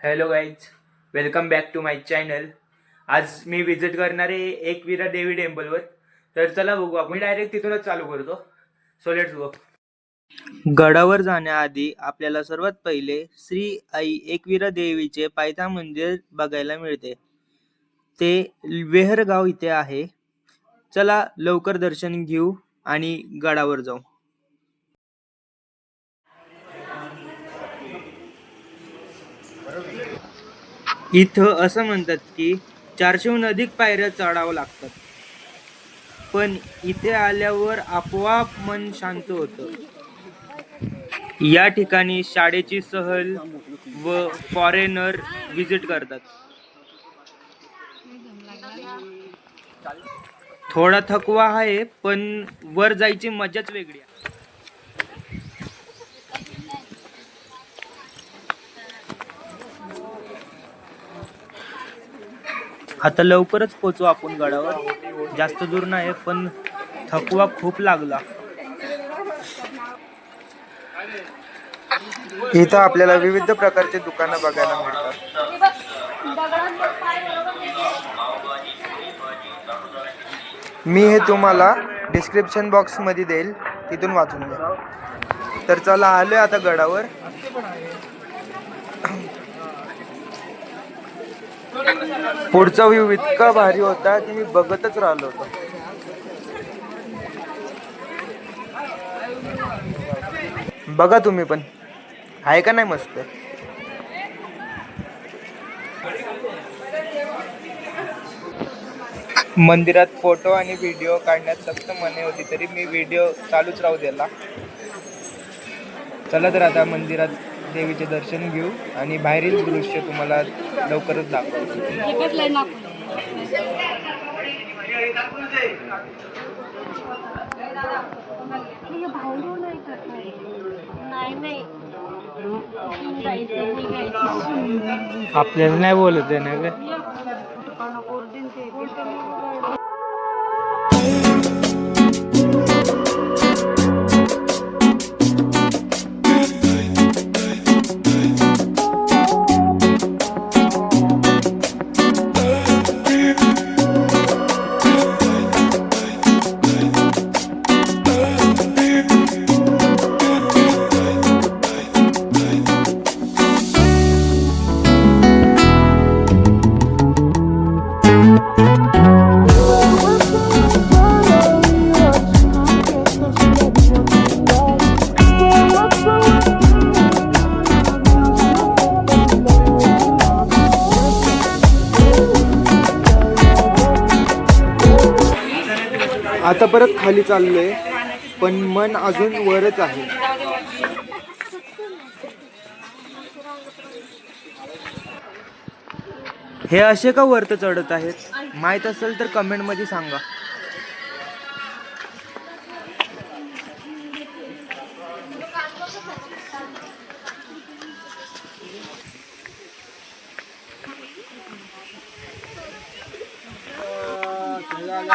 Hello guys, welcome back to my channel. आज मी visit करणार आहे एकविरा देवी टेम्पलवर. तर चला बघू, आपण डायरेक्ट तिथूनच चालू करतो. So let's go. गडावर जाण्याआधी आपल्याला सर्वात पहिले श्री आई एकविरा देवीचे पायथा मंदिर बघायला मिळते. ते वेहरगाव इथे आहे. चला लवकर दर्शन घेऊ आणि गडावर जाऊ. इथं असं म्हणतात की 400हून अधिक पायऱ्या चढावं लागतात, पण इथे आल्यावर आपोआप मन शांत होतं. या ठिकाणी शाळेची सहल व फॉरेनर विजिट करतात. थोडा थकवा आहे, पण वर जायची मजाच वेगळी आहे. आता लवकरच पोचू आपण गडावर. जास्त दूर नाही, पण थकवा खूप लागला. इथं आपल्याला विविध प्रकारचे दुकानं बघायला मिळतात. मी हे तुम्हाला डिस्क्रिप्शन बॉक्स मध्ये देईल, तिथून वाचून घ्या. तर चला, आलोय आता गडावर. पुढचा व्ह्यू इतका भारी होता की मी बघतच राहिलो होतो. बघा तुम्ही पण, आहे का नाही मस्त? मंदिरात फोटो आणि व्हिडिओ काढण्यात सक्त मने होती, तरी मी व्हिडिओ चालूच राहू दिला. चला तर आता मंदिरात देवीचे दर्शन घेऊ आणि बाहेरील दृश्य तुम्हाला लवकरच दाखवतो. आपल्याला नाही बोलत आहे ना ग. आता परत खाली चाललोय, पण मन अजून वरच आहे. हे असे का वरत चढत आहेत? माहित असेल तर कमेंट मध्ये सांगा.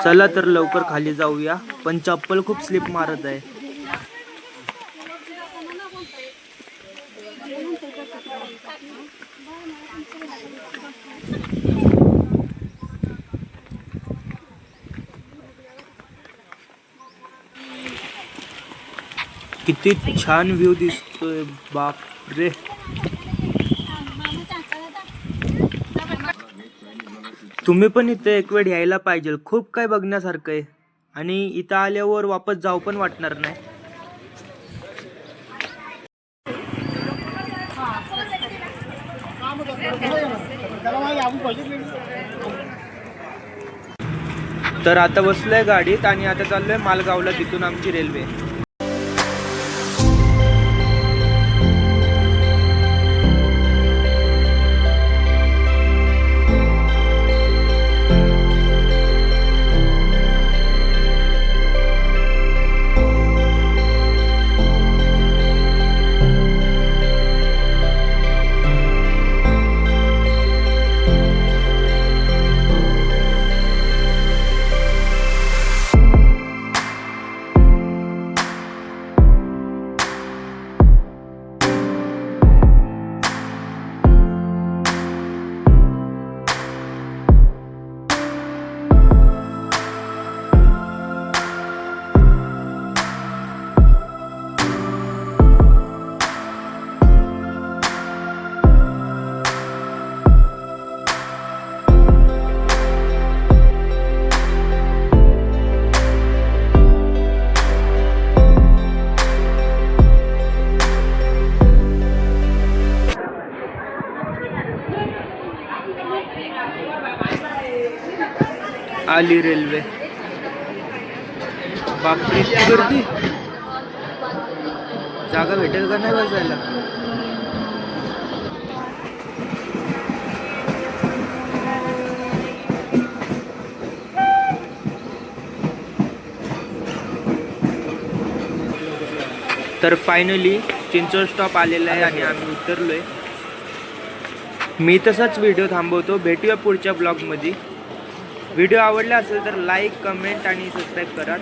चला तर लवकर खाली जाऊया, पण चप्पल खूप स्लिप मारत आहे. किती छान व्ह्यू दिसतोय, बाप रे. तुम्ही पण इथे एक वेळ यायला पाहिजे. खूप काय बघण्यासारखं आहे आणि इथं आल्यावर वापस जाऊ पण वाटणार नाही. तर आता बसलोय गाडीत आणि आता चाललोय मालगावला, तिथून आमची रेल्वे. आली रेल्वे. बापरे इतकी गर्दी. जागा भेटेल का नाही बसायला. तर फायनली चिंचवड स्टॉप आलेला आहे आणि आम्ही उतरलोय. मी तसाच व्हिडिओ थांबवतो. भेटूया पुढच्या ब्लॉगमध्ये. व्हिडिओ आवडला असेल तर लाईक, कमेंट आणि सबस्क्राईब करा.